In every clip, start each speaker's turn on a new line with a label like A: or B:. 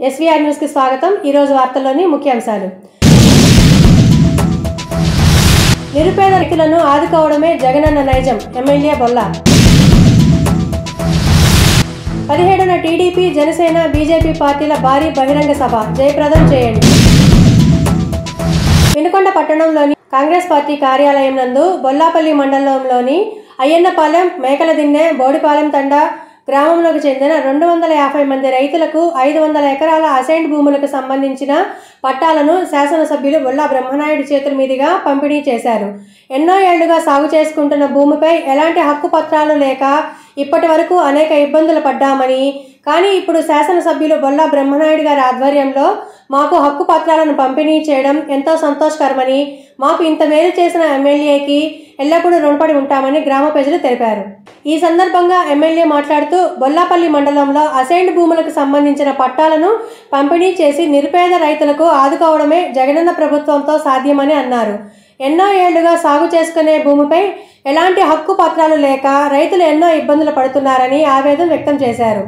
A: SVR news కి స్వాగతం। ఈ రోజు వార్తల్లోని ముఖ్యాంశాలు। నిరుపేద రైతులను ఆదుకోవడమే జగనన్న నైజం ఎమ్మెల్యే బొల్లా। 17న టీడీపీ జనసేన బీజేపీ పార్టీల భారీ బహిరంగ సభ జయప్రదం చేయండి। వినుకొండ పట్టణంలోని కాంగ్రెస్ పార్టీ కార్యాలయం నందు బొల్లాపల్లి మండలంలోని అయ్యన్నపాలెం, మేకలదిన్నె, బోడిపాలెం తండా గ్రామంలోకి చెందిన 250 మంది రైతులకు 500 ఎకరాల అసైన్డ్ భూములకు సంబంధించిన పట్టాలను శాసనసభ్యులు బొల్లా బ్రహ్మనాయుడు చేతుల మీదుగా పంపిణీ చేశారు। ఎన్నో ఏళ్లుగా సాగు చేసుకుంటున్న భూమిపై ఎలాంటి హక్కు పత్రాలు లేక ఇప్పటి వరకు అనేక ఇబ్బందులు పడ్డామని, కానీ ఇప్పుడు శాసనసభ్యులు బొల్లా బ్రహ్మనాయుడు గారి ఆధ్వర్యంలో మాకు హక్కు పత్రాలను పంపిణీ చేయడం ఎంతో సంతోషకరమని, మాకు ఇంత మేలు చేసిన ఎమ్మెల్యేకి ఎల్లప్పుడూ రుణపడి ఉంటామని గ్రామ ప్రజలు తెలిపారు। ఈ సందర్భంగా ఎమ్మెల్యే మాట్లాడుతూ బొల్లాపల్లి మండలంలో అసైన్డ్ భూములకు సంబంధించిన పట్టాలను పంపిణీ చేసి నిరుపేద రైతులకు ఆదుకోవడమే జగనన్న ప్రభుత్వంతో సాధ్యమని అన్నారు। ఎన్నో ఏళ్లుగా సాగు చేసుకునే భూమిపై ఎలాంటి హక్కు పత్రాలు లేక రైతులు ఎన్నో ఇబ్బందులు పడుతున్నారని ఆవేదన వ్యక్తం చేశారు।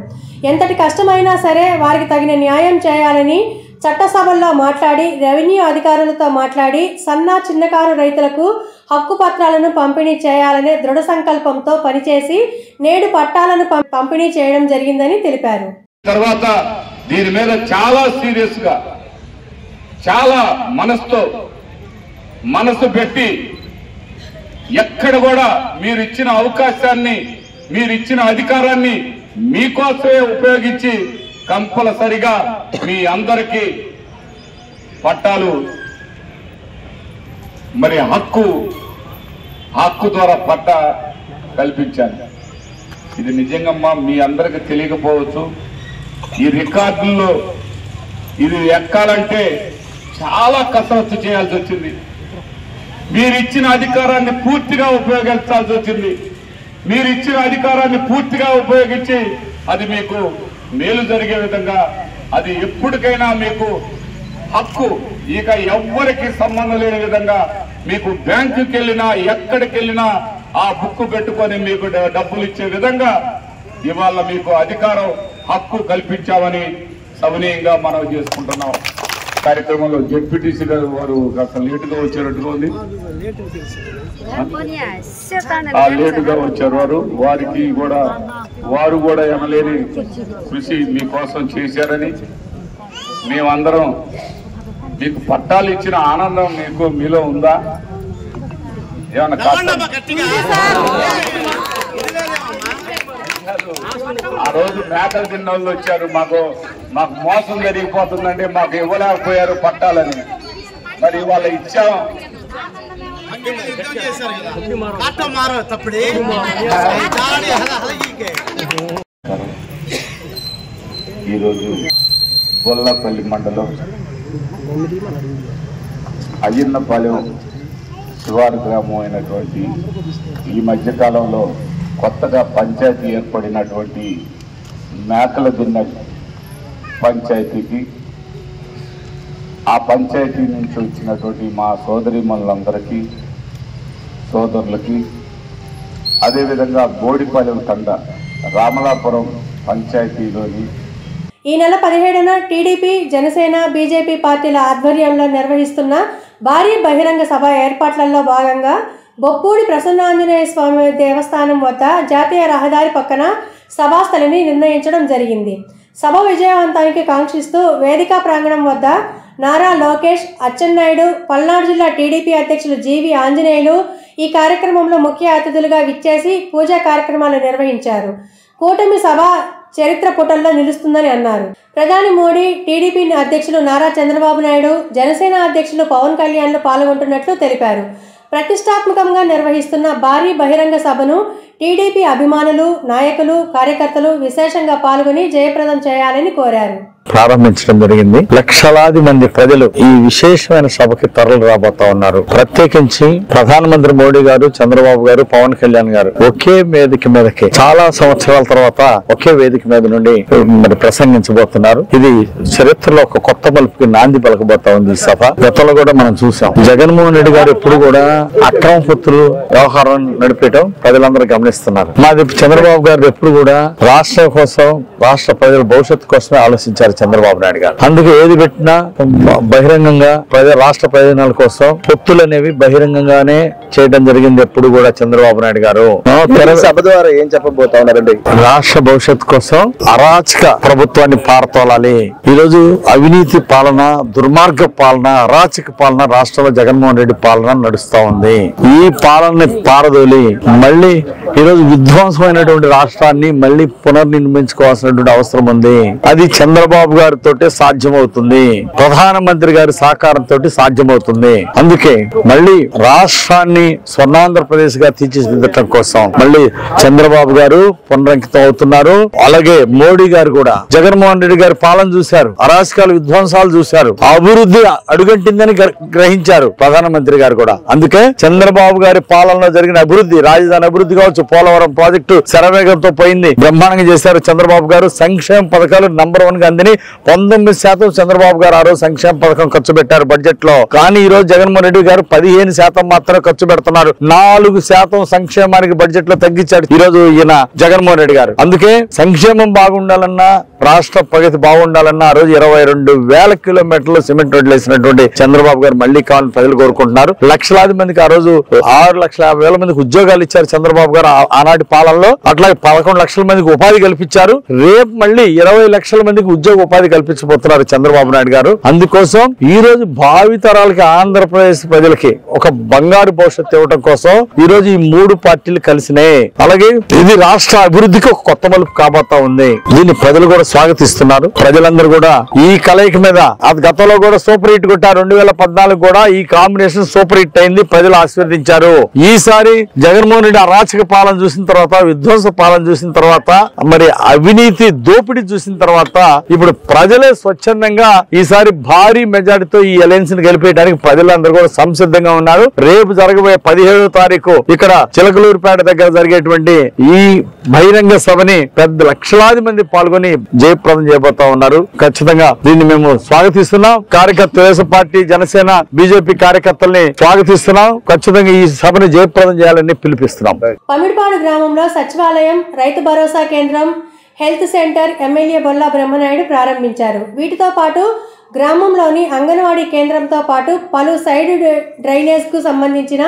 A: ఎంతటి కష్టమైనా సరే వారికి తగిన న్యాయం చేయాలని చట్టసభల్లో మాట్లాడి, రెవెన్యూ అధికారులతో మాట్లాడి సన్న చిన్నకారు రైతులకు హక్కు పత్రాలను పంపిణీ చేయాలనే దృఢ సంకల్పంతో పనిచేసి నేడు పట్టాలను పంపిణీ చేయడం జరిగిందని తెలిపారు।
B: తర్వాత దీని మీద చాలా సీరియస్ గా, చాలా మనసు పెట్టి ఎక్కడ కూడా మీరు ఇచ్చిన అవకాశాన్ని, మీరు ఇచ్చిన అధికారాన్ని మీకోసమే ఉపయోగించి కంపల్సరిగా మీ అందరికీ పట్టాలు మరి హక్కు ద్వారా పట్టా కల్పించాను। ఇది నిజంగా మీ అందరికి తెలియకపోవచ్చు। ఈ రికార్డుల్లో ఇది ఎక్కాలంటే చాలా కసరత్తు చేయాల్సి వచ్చింది। మీరు ఇచ్చిన అధికారాన్ని పూర్తిగా ఉపయోగించాల్సి వచ్చింది। మీరు ఇచ్చిన అధికారాన్ని పూర్తిగా ఉపయోగించి అది మీకు మేలు జరిగే విధంగా, అది ఎప్పటికైనా మీకు హక్కు ఇక ఎవ్వరికి సంబంధం లేని విధంగా, మీకు బ్యాంకుకి వెళ్ళినా ఎక్కడికి వెళ్ళినా ఆ బుక్ పెట్టుకొని మీకు డబ్బులు ఇచ్చే విధంగా ఇవాళ మీకు అధికారం, హక్కు కల్పించామని సవినయంగా మనం చేసుకుంటున్నాం। కార్యక్రమంలో జెడ్పీటీసీ గారు వారు కాస్త లేటుగా వచ్చారట్టుగా ఉంది, లేటుగా వచ్చారు వారు కూడా ఎనలేని కృషి మీకోసం చేశారని, మేమందరం మీకు పట్టాలు ఇచ్చిన ఆనందం మీలో ఉందా? ఏమన్నా ఆ రోజు మేకలు తిన్న వాళ్ళు వచ్చారు, మాకు మోసం జరిగిపోతుందంటే మాకు ఇవ్వలేకపోయారు పట్టాలని, మరి వాళ్ళ ఇచ్చాం। ఈరోజు బొల్లాపల్లి మండలం అయ్యన్నపాలెం శివారు గ్రామం అయినటువంటి ఈ మధ్యకాలంలో కొత్తగా పంచాయతీ ఏర్పడినటువంటి మేకలదిన్నె పంచాయతీకి, ఆ పంచాయతీ నుంచి వచ్చినటువంటి మా సోదరీమణులందరికీ, సోదరులకి, అదేవిధంగా బోడిపాలెం తండా రామలాపురం పంచాయతీలోని
A: ఈ నెల 17న టీడీపీ జనసేన బీజేపీ పార్టీల ఆధ్వర్యంలో నిర్వహిస్తున్న భారీ బహిరంగ సభ ఏర్పాట్లలో భాగంగా బొప్పూడి ప్రసన్నాంజనేయ స్వామి దేవస్థానం వద్ద జాతీయ రహదారి పక్కన సభాస్థలిని నిర్ణయించడం జరిగింది। సభ విజయవంతానికి కాంక్షిస్తూ వేదికా ప్రాంగణం వద్ద నారా లోకేష్, అచ్చెన్నాయుడు, పల్నాడు జిల్లా టీడీపీ అధ్యక్షులు జీవి ఆంజనేయులు ఈ కార్యక్రమంలో ముఖ్య అతిథులుగా విచ్చేసి పూజా కార్యక్రమాలు నిర్వహించారు। కూటమి సభ చరిత్ర పుటల్లో నిలుస్తుందని అన్నారు। ప్రధాని మోడీ, టీడీపీ అధ్యక్షులు నారా చంద్రబాబు నాయుడు, జనసేన అధ్యక్షులు పవన్ కళ్యాణ్లు పాల్గొంటున్నట్లు తెలిపారు। ప్రతిష్టాత్మకంగా నిర్వహిస్తున్న భారీ బహిరంగ సభను టీడీపీ అభిమానులు, నాయకులు, కార్యకర్తలు విశేషంగా పాల్గొని జయప్రదం చేయాలని కోరారు।
C: ప్రారంభించడం జరిగింది। లక్షలాది మంది ప్రజలు ఈ విశేషమైన సభకి తరలి రాబోతా ఉన్నారు। ప్రత్యేకించి ప్రధానమంత్రి మోడీ గారు, చంద్రబాబు గారు, పవన్ కళ్యాణ్ గారు ఒకే వేదిక మీదకి చాలా సంవత్సరాల తర్వాత ఒకే వేదిక మీద నుండి మరి ప్రసంగించబోతున్నారు। ఇది చరిత్రలో ఒక కొత్త మలుపుకి నాంది పలకబోతా ఉంది ఈ సభ। గతంలో కూడా మనం చూసాం, జగన్మోహన్ రెడ్డి గారు ఎప్పుడు కూడా అక్రమ పొత్తులు వ్యవహారం నడిపేయడం ప్రజలందరూ గమనిస్తున్నారు। మాది చంద్రబాబు గారు ఎప్పుడు కూడా రాష్ట్రం కోసం, రాష్ట్ర ప్రజల భవిష్యత్తు కోసమే ఆలోచించారు చేశారు చంద్రబాబు నాయుడు గారు. అందుకే ఏది పెట్టినా బహిరంగంగా రాష్ట్ర ప్రయోజనాల కోసం పొత్తులు అనేవి బహిరంగంగానే చేయడం జరిగింది. ఎప్పుడు కూడా చంద్రబాబు నాయుడు గారు
D: సభ ద్వారా ఏం చెప్పబోతా ఉన్నారండి?
C: రాష్ట్ర భవిష్యత్తు కోసం అరాచక ప్రభుత్వాన్ని పారతోలాలి. ఈ రోజు అవినీతి పాలన, దుర్మార్గ పాలన, అరాచక పాలన రాష్ట్రంలో జగన్మోహన్ రెడ్డి పాలన నడుస్తా ఉంది. ఈ పాలనని పారదోలి మళ్ళీ ఈ రోజు విధ్వంసమైనటువంటి రాష్ట్రాన్ని మళ్ళీ పునర్నిర్మించుకోవాల్సినటువంటి అవసరం ఉంది. అది చంద్రబాబు గారితో సాధ్యమవుతుంది, ప్రధానమంత్రి గారి సహకారంతో సాధ్యమవుతుంది. అందుకే మళ్ళీ రాష్ట్రాన్ని స్వర్ణాంధ్రప్రదేశ్ గా తీర్చిదిద్దటం కోసం మళ్ళీ చంద్రబాబు గారు పునరంకితం అవుతున్నారు. అలాగే మోడీ గారు కూడా జగన్మోహన్ రెడ్డి గారి పాలన చూశారు, అరాచకాలు విధ్వంసాలు చూశారు, అభివృద్ధి అడుగంటిందని గ్రహించారు ప్రధానమంత్రి గారు కూడా. అందుకే చంద్రబాబు గారి పాలనలో జరిగిన అభివృద్ధి, రాజధాని అభివృద్ధి కావచ్చు, పోలవరం ప్రాజెక్టు శరవేగంతో పోయింది, బ్రహ్మాండంగా చేశారు చంద్రబాబు గారు. సంక్షేమ పథకాలు నంబర్ 1 గా అందిని 19% చంద్రబాబు గారు ఆ రోజు సంక్షేమ పథకం ఖర్చు పెట్టారు బడ్జెట్ లో. కానీ ఈ రోజు జగన్మోహన్ రెడ్డి గారు 15% మాత్రమే ఖర్చు పెడుతున్నారు. 4% సంక్షేమానికి బడ్జెట్ లో తగ్గించాడు ఈ రోజు ఈయన జగన్మోహన్ రెడ్డి గారు. అందుకే సంక్షేమం బాగుండాలన్నా, రాష్ట్ర ప్రగతి బాగుండాలన్నా ఆ రోజు 22,000 కిలోమీటర్లు సిమెంట్ రోడ్లు వేసినటువంటి చంద్రబాబు గారు మళ్ళీ కావాలని ప్రజలు కోరుకుంటున్నారు. లక్షలాది మందికి ఆ రోజు 6,50,000 మందికి ఉద్యోగాలు ఇచ్చారు చంద్రబాబు గారు ఆనాటి పాలనలో. అట్లాగే 11 లక్షల మందికి ఉపాధి కల్పించారు. రేపు మళ్ళీ 20 లక్షల మందికి ఉద్యోగ ఉపాధి కల్పించబోతున్నారు చంద్రబాబు నాయుడు గారు. అందుకోసం ఈ రోజు భావితరాలకి, ఆంధ్రప్రదేశ్ ప్రజలకి ఒక బంగారు భవిష్యత్తు ఇవ్వడం కోసం ఈ రోజు ఈ 3 పార్టీలు కలిసినాయి. అలాగే ఇది రాష్ట్ర అభివృద్ధికి ఒక కొత్త మలుపు కాబోతా ఉంది. దీన్ని ప్రజలు కూడా స్వాగతిస్తున్నారు. ప్రజలందరూ కూడా ఈ కలయిక మీద గతంలో కూడా సూపర్ హిట్ కొట్టారు. 2014 కూడా ఈ కాంబినేషన్ సూపర్ హిట్ అయింది, ప్రజలు ఆశీర్వదించారు. ఈసారి జగన్మోహన్ రెడ్డి అరాచక పాలన చూసిన తర్వాత, విధ్వంస పాలన చూసిన తర్వాత, మరి అవినీతి దోపిడీ చూసిన తర్వాత ఇప్పుడు ప్రజలే స్వచ్ఛందంగా ఈసారి భారీ మెజారిటీతో ఈ అలయన్స్ ని గెలిపేయడానికి ప్రజలందరూ కూడా సంసిద్ధంగా ఉన్నారు. రేపు జరగబోయే 17వ తారీఖు ఇక్కడ చిలకలూరుపేట దగ్గర జరిగేటువంటి ఈ బహిరంగ సభని పెద్ద లక్షలాది మంది పాల్గొని జయప్రదం చేయబోతా ఉన్నారు. ఖచ్చితంగా దీన్ని మేము స్వాగతిస్తున్నాం. తెలుగుదేశం పార్టీ, జనసేన, బీజేపీ కార్యకర్తల్ని స్వాగతిస్తున్నాం. ఖచ్చితంగా ఈ సభని జయప్రదం చేయాలని పిలిపిస్తున్నాం.
A: పమిడిపాడు గ్రామంలో సచివాలయం, రైతు భరోసా కేంద్రం, health centre MLA Bolla Brahmanaidu ప్రారంభించారు. వీటితో పాటు గ్రామంలోని అంగన్వాడీ కేంద్రంతో పాటు పలు సైడ్ డ్రైనేజ్కు సంబంధించిన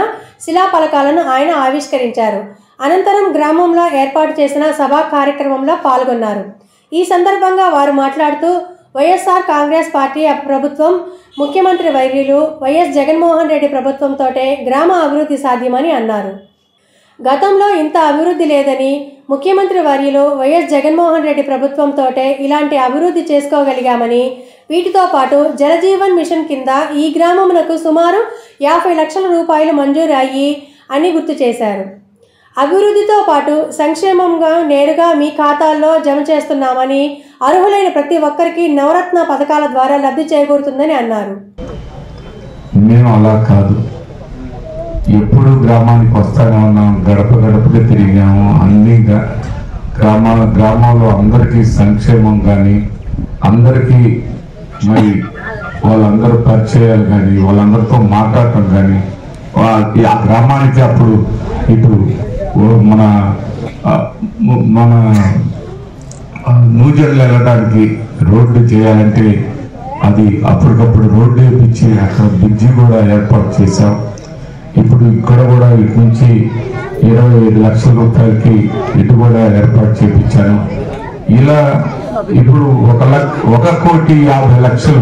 A: శిలాఫలకాలను ఆయన ఆవిష్కరించారు. అనంతరం గ్రామంలో ఏర్పాటు చేసిన సభా కార్యక్రమంలో పాల్గొన్నారు. ఈ సందర్భంగా వారు మాట్లాడుతూ వైఎస్ఆర్ కాంగ్రెస్ పార్టీ ప్రభుత్వం, ముఖ్యమంత్రి వర్యులు వైఎస్ జగన్మోహన్ రెడ్డి ప్రభుత్వంతోటే గ్రామ అభివృద్ధి సాధ్యమని అన్నారు. గతంలో ఇంత అభివృద్ధి లేదని, ముఖ్యమంత్రి వర్యులు వైఎస్ జగన్మోహన్ రెడ్డి ప్రభుత్వంతోటే ఇలాంటి అభివృద్ధి చేసుకోగలిగామని, వీటితో పాటు జలజీవన్ మిషన్ కింద ఈ గ్రామమునకు సుమారు 50 లక్షల రూపాయలు మంజూరు అయ్యి అని గుర్తు చేశారు. అభివృద్ధితో పాటు సంక్షేమంగా నేరుగా మీ ఖాతాల్లో జమ చేస్తున్నామని, అర్హులైన ప్రతి ఒక్కరికి నవరత్న పథకాల ద్వారా లబ్ధి చేకూరుతుందని అన్నారు.
E: మేము అలా కాదు, ఎప్పుడు గ్రామానికి వస్తానే ఉన్నాం, గడప గడపకి తిరిగాము. అన్ని గ్రామాల్లో అందరికీ సంక్షేమం కానీ, అందరికీ మరి వాళ్ళందరూ పరిచయాలు కానీ, వాళ్ళందరితో మాట్లాడటం కానీ, ఆ గ్రామానికి అప్పుడు ఇప్పుడు మన నూజర్లు వెళ్ళడానికి రోడ్డు చేయాలంటే అది అప్పటికప్పుడు రోడ్డు వేయించి అక్కడ బ్రిడ్జి కూడా ఏర్పాటు చేశాం. ఇప్పుడు ఇక్కడ కూడా ఇటు నుంచి 25 లక్షల రూపాయలకి ఇటు కూడా ఏర్పాటు చేయించాను. ఇలా ఇప్పుడు 1,50,00,000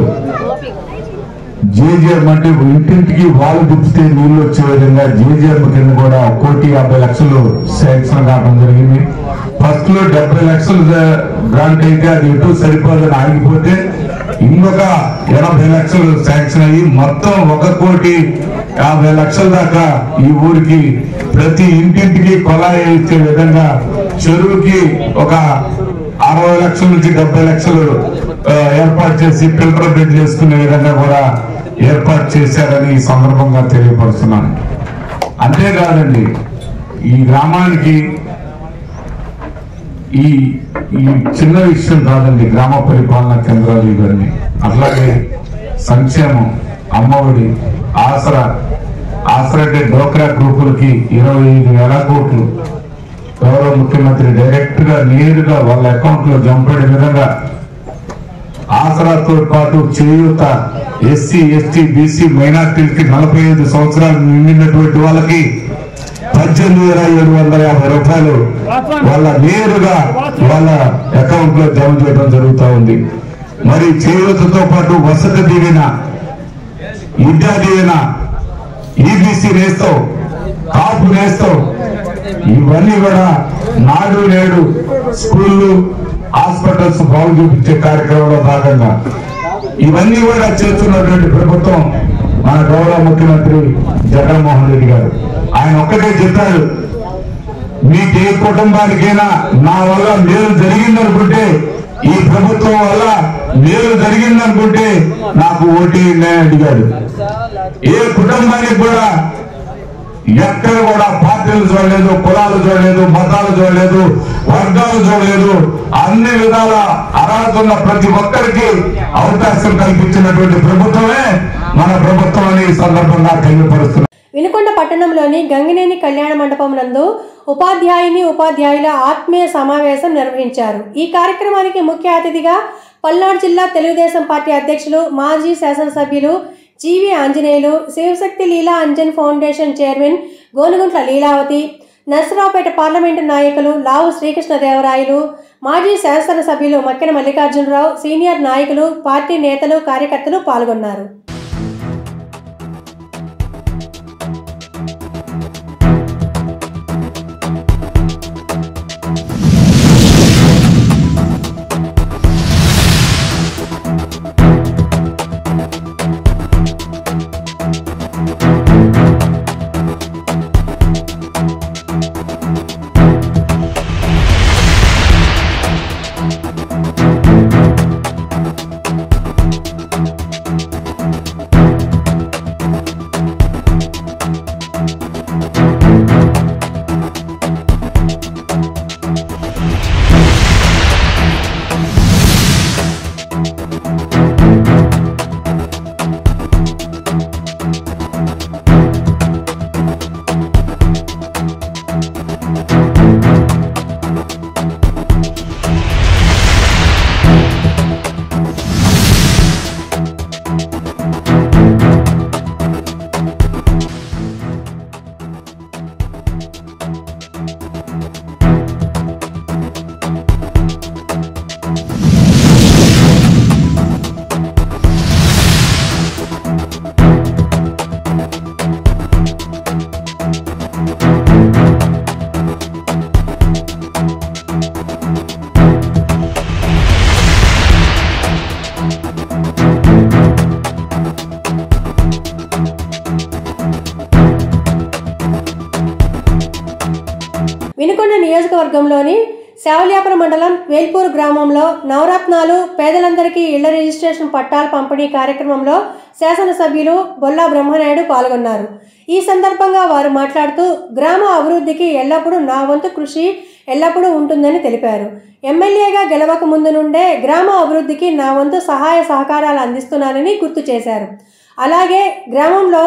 E: జేజీఎం అంటే ఇంటింటికి వాళ్ళు గుప్పితే నీళ్లు వచ్చే విధంగా జేజీఎం కింద కూడా 1,50,00,000 శాంక్షన్ కావడం జరిగింది. ఫస్ట్ లో 70 లక్షలు గ్రాంట్ అయితే అది ఎటు సరిపోదని ఆగిపోతే ఇంకొక 80 లక్షలు శాంక్షన్ అయ్యి మొత్తం 1,50,00,000 దాకా ఈ ఊరికి ప్రతి ఇంటింటికి కొలాయి ఇచ్చే విధంగా, చెరువుకి ఒక 60 లక్షల నుంచి 70 లక్షలు ఏర్పాటు చేసి ఫిల్టర్ బెడ్ చేసుకునే విధంగా కూడా ఏర్పాటు చేశారని ఈ సందర్భంగా తెలియపరుస్తున్నాను. అంతేకాదండి, ఈ గ్రామానికి ఈ చిన్న విషయం కాదండి, గ్రామ పరిపాలనా కేంద్రాలు ఇవన్నీ. అట్లాగే సంక్షేమం, అమ్మఒడి, ఆసరా అంటే డోక్రా గ్రూపులకి 25,000 కోట్లు గౌరవ ముఖ్యమంత్రి డైరెక్ట్ గా నేరుగా వాళ్ళ అకౌంట్ లో జమ పడే విధంగా ఆసరాతో పాటు చేయూత ఎస్సీ ఎస్టీ బీసీ మైనార్టీలకి 45 సంవత్సరాలు నిండినటువంటి వాళ్ళకి 18,750 రూపాయలు వాళ్ళ నేరుగా వాళ్ళ అకౌంట్ లో జమ చేయడం జరుగుతూ ఉంది. మరి చేయూతతో పాటు వసతి దీవెన, విద్యా దీవెన, ఈబీసీ నేస్తాం, కాపు నేస్తాం, ఇవన్నీ కూడా నాడు నేడు స్కూళ్ళు హాస్పిటల్స్ బాగు చూపించే కార్యక్రమంలో భాగంగా ఇవన్నీ కూడా చేస్తున్నటువంటి ప్రభుత్వం మన గౌరవ ముఖ్యమంత్రి జగన్మోహన్ రెడ్డి గారు. ఆయన ఒక్కటే చెప్పాడు, మీకు ఏ కుటుంబానికైనా నా వల్ల మేలు జరిగిందనుకుంటే, ఈ ప్రభుత్వం వల్ల మేలు జరిగిందనుకుంటే నాకు ఓటేయండి అని అడిగాడు. ఏ కుటుంబానికి కూడా ఎక్కడ కూడా పార్టీలు చూడలేదు, కులాలు చూడలేదు, మతాలు చూడలేదు, వర్గాలు చూడలేదు, అన్ని విధాల అర్హత ఉన్న ప్రతి ఒక్కరికి అవకాశం కల్పించినటువంటి ప్రభుత్వమే మన ప్రభుత్వం అని ఈ సందర్భంగా తెలియపరుస్తున్నారు.
A: వినుకొండ పట్టణంలోని గంగినేని కళ్యాణ మండపం నందు ఉపాధ్యాయుల ఆత్మీయ సమావేశం నిర్వహించారు. ఈ కార్యక్రమానికి ముఖ్య అతిథిగా పల్నాడు జిల్లా తెలుగుదేశం పార్టీ అధ్యక్షులు, మాజీ శాసనసభ్యులు G V Anjaneyulu, Shivashakti Leela Anjan foundation chairman Gonuguntla Leelavathi, Narasaraopet parliament నాయకులు లావు శ్రీకృష్ణదేవరాయలు, మాజీ శాసనసభ్యులు మక్కెన మల్లికార్జునరావు, సీనియర్ నాయకులు, పార్టీ నేతలు, కార్యకర్తలు పాల్గొన్నారు. వినుకొండ నియోజకవర్గంలోని శావల్యాపురం మండలం వేల్పూర్ గ్రామంలో నవరత్నాలు పేదలందరికీ ఇళ్ల రిజిస్ట్రేషన్ పట్టాల పంపిణీ కార్యక్రమంలో శాసనసభ్యులు బొల్లా బ్రహ్మనాయుడు పాల్గొన్నారు. ఈ సందర్భంగా వారు మాట్లాడుతూ గ్రామ అభివృద్ధికి ఎల్లప్పుడూ నా వంతు కృషి ఎల్లప్పుడూ ఉంటుందని తెలిపారు. ఎమ్మెల్యేగా గెలవక ముందు నుండే గ్రామ అభివృద్ధికి నా వంతు సహాయ సహకారాలు అందిస్తున్నానని గుర్తు చేశారు. అలాగే గ్రామంలో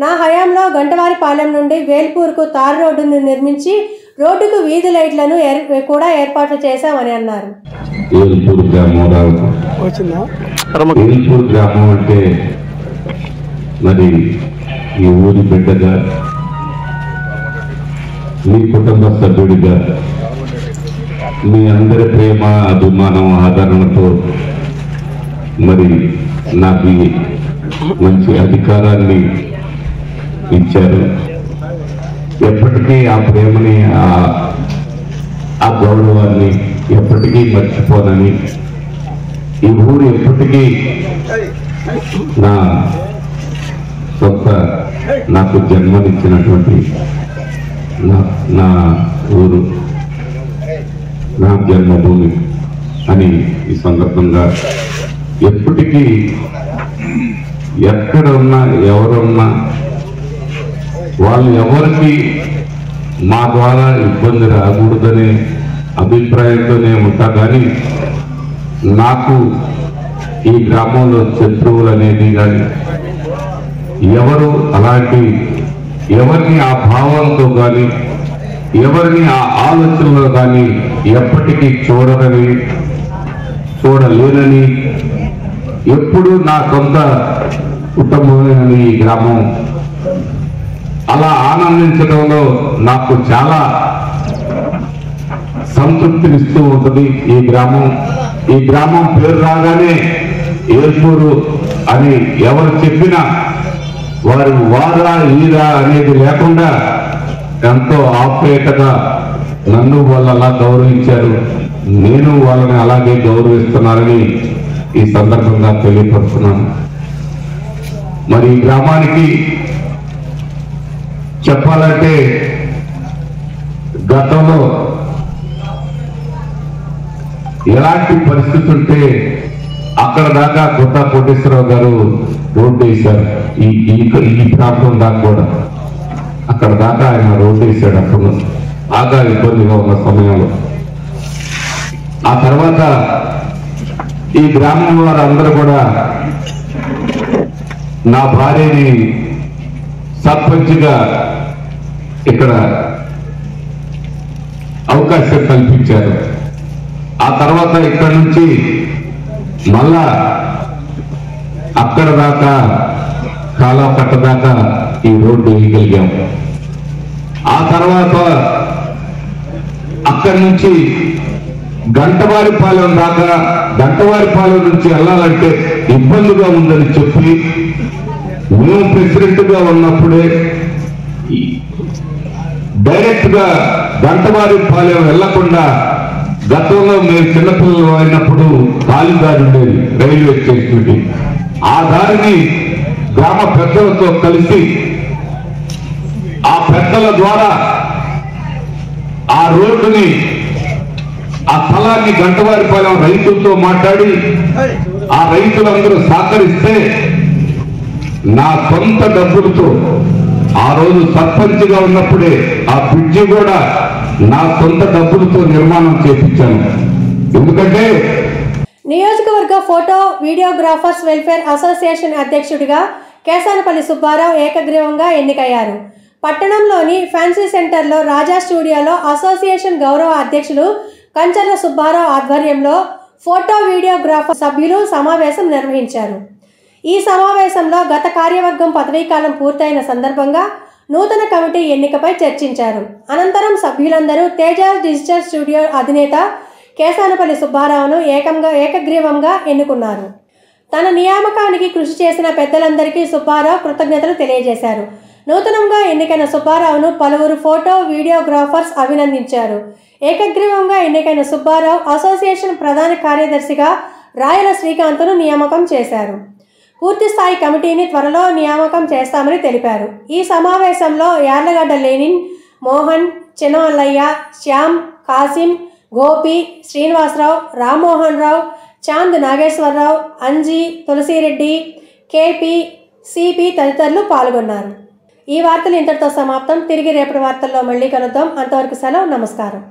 A: నా హయాంలో గంటవారిపాలెం నుండి వేల్పూర్కు తారు రోడ్డును నిర్మించి రోడ్డుకు వీధి లైట్లను కూడా ఏర్పాట్లు చేశామని అన్నారు.
B: వేల్పూర్ గ్రామం అంటే మరి ఈ ఊరి బిడ్డగా, మీ కుటుంబ సభ్యుడిగా, మీ అందరి ప్రేమ అభిమానం ఆదరణతో మరి నాకు మంచి అధికారాన్ని ఇచ్చారు. ఎప్పటికీ ఆ ప్రేమని, ఆ గౌరవాన్ని ఎప్పటికీ మర్చిపోనని, ఈ ఊరు ఎప్పటికీ నా సొంత, నాకు జన్మనిచ్చినటువంటి నా ఊరు, నా జన్మభూమి అని ఈ సందర్భంగా ఎప్పటికీ ఎక్కడ ఉన్నా ఎవరున్నా వాళ్ళు ఎవరికి మా ద్వారా ఇబ్బంది రాకూడదనే అభిప్రాయంతోనే ఉంటా. కానీ నాకు ఈ గ్రామంలో శత్రువులు అనేది కానీ ఎవరు అలాంటి ఎవరిని ఆ భావంతో కానీ ఎవరిని ఆ ఆలోచనలో కానీ ఎప్పటికీ చూడలేనని ఎప్పుడు నా సొంత కుటుంబమైన ఈ గ్రామం అలా ఆనందించడంలో నాకు చాలా సంతృప్తినిస్తూ ఉంటుంది. ఈ గ్రామం పేరు రాగానే ఏల్పూరు అని ఎవరు చెప్పినా వారా ఈరా అనేది లేకుండా ఎంతో ఆప్యాయతగా నన్ను వాళ్ళు అలా గౌరవించారు, నేను వాళ్ళని అలాగే గౌరవిస్తున్నానని ఈ సందర్భంగా తెలియపరుస్తున్నాను. మరి ఈ గ్రామానికి చెప్పాలంటే గతంలో ఎలాంటి పరిస్థితి ఉంటే అక్కడ దాకా కొత్త కోటేశ్వరరావు గారు రోడ్డు వేశారు. ఈ ప్రాంతం దాకా కూడా అక్కడ దాకా ఆయన రోడ్డు వేశాడు. అప్పుడు బాగా ఇబ్బందిగా ఉన్న సమయంలో ఆ తర్వాత ఈ గ్రామం వారందరూ కూడా నా భార్యని సర్పంచ్గా ఇక్కడ అవకాశం కల్పించారు. ఆ తర్వాత ఇక్కడ నుంచి మళ్ళా అక్కడ దాకా కాలాపట్ట దాకా ఈ రోడ్డు వేయగలిగాం. ఆ తర్వాత అక్కడి నుంచి గంటవారిపాలెం దాకా, గంటవారిపాలెం నుంచి వెళ్ళాలంటే ఇబ్బందిగా ఉందని చెప్పి మేము ప్రెసిడెంట్ గా ఉన్నప్పుడే డైరెక్ట్ గా గంటవారిపాలెం వెళ్లకుండా గతంలో మేము చిన్నపిల్లలు అయినప్పుడు కాలిదారి ఉండేది రైల్వే స్టేషన్కి. ఆ దారిని గ్రామ పెద్దలతో కలిసి ఆ పెద్దల ద్వారా ఆ రోడ్డుని, ఆ స్థలాన్ని గంటవారిపాలెం రైతులతో మాట్లాడి ఆ రైతులందరూ సహకరిస్తే నా సొంత డబ్బులతో ఆ రోజు సర్పంచ్గా ఉన్నప్పుడే ఆ బ్రిడ్జి కూడా నా సొంత డబ్బులతో నిర్మాణం చేపించాను. ఎందుకంటే
A: నియోజకవర్గ ఫోటో వీడియోగ్రాఫర్స్ వెల్ఫేర్ అసోసియేషన్ అధ్యక్షుడిగా కేసానపల్లి సుబ్బారావు ఏకగ్రీవంగా ఎన్నికయ్యారు. పట్టణంలోని ఫ్యాన్సీ సెంటర్లో రాజా స్టూడియోలో అసోసియేషన్ గౌరవ అధ్యక్షులు కంచర్ల సుబ్బారావు ఆధ్వర్యంలో ఫోటో వీడియోగ్రాఫర్ సభ్యులు సమావేశం నిర్వహించారు. ఈ సమావేశంలో గత కార్యవర్గం పదవీకాలం పూర్తయిన సందర్భంగా నూతన కమిటీ ఎన్నికపై చర్చించారు. అనంతరం సభ్యులందరూ తేజాస్ డిజిటల్ స్టూడియో అధినేత కేసానపల్లి సుబ్బారావును ఏకగ్రీవంగా ఎన్నుకున్నారు. తన నియామకానికి కృషి చేసిన పెద్దలందరికీ సుబ్బారావు కృతజ్ఞతలు తెలియజేశారు. నూతనంగా ఎన్నికైన సుబ్బారావును పలువురు ఫోటో వీడియోగ్రాఫర్స్ అభినందించారు. ఏకగ్రీవంగా ఎన్నికైన సుబ్బారావు అసోసియేషన్ ప్రధాన కార్యదర్శిగా రాయల శ్రీకాంత్ను నియామకం చేశారు. పూర్తిస్థాయి కమిటీని త్వరలో నియామకం చేస్తామని తెలిపారు. ఈ సమావేశంలో Yarlagadda Lenin, Mohan, Chinnamallaiah, Shyam, Kasim, Gopi, Srinivasarao, Rammohan Rao, Chand Nageswararao, Anji, Tulasi Reddy, KP, CP తదితరులు పాల్గొన్నారు. ఈ వార్తలు ఇంతటితో సమాప్తం. తిరిగి రేపటి వార్తల్లో మళ్ళీ కలుద్దాం. అంతవరకు సెలవు. నమస్కారం.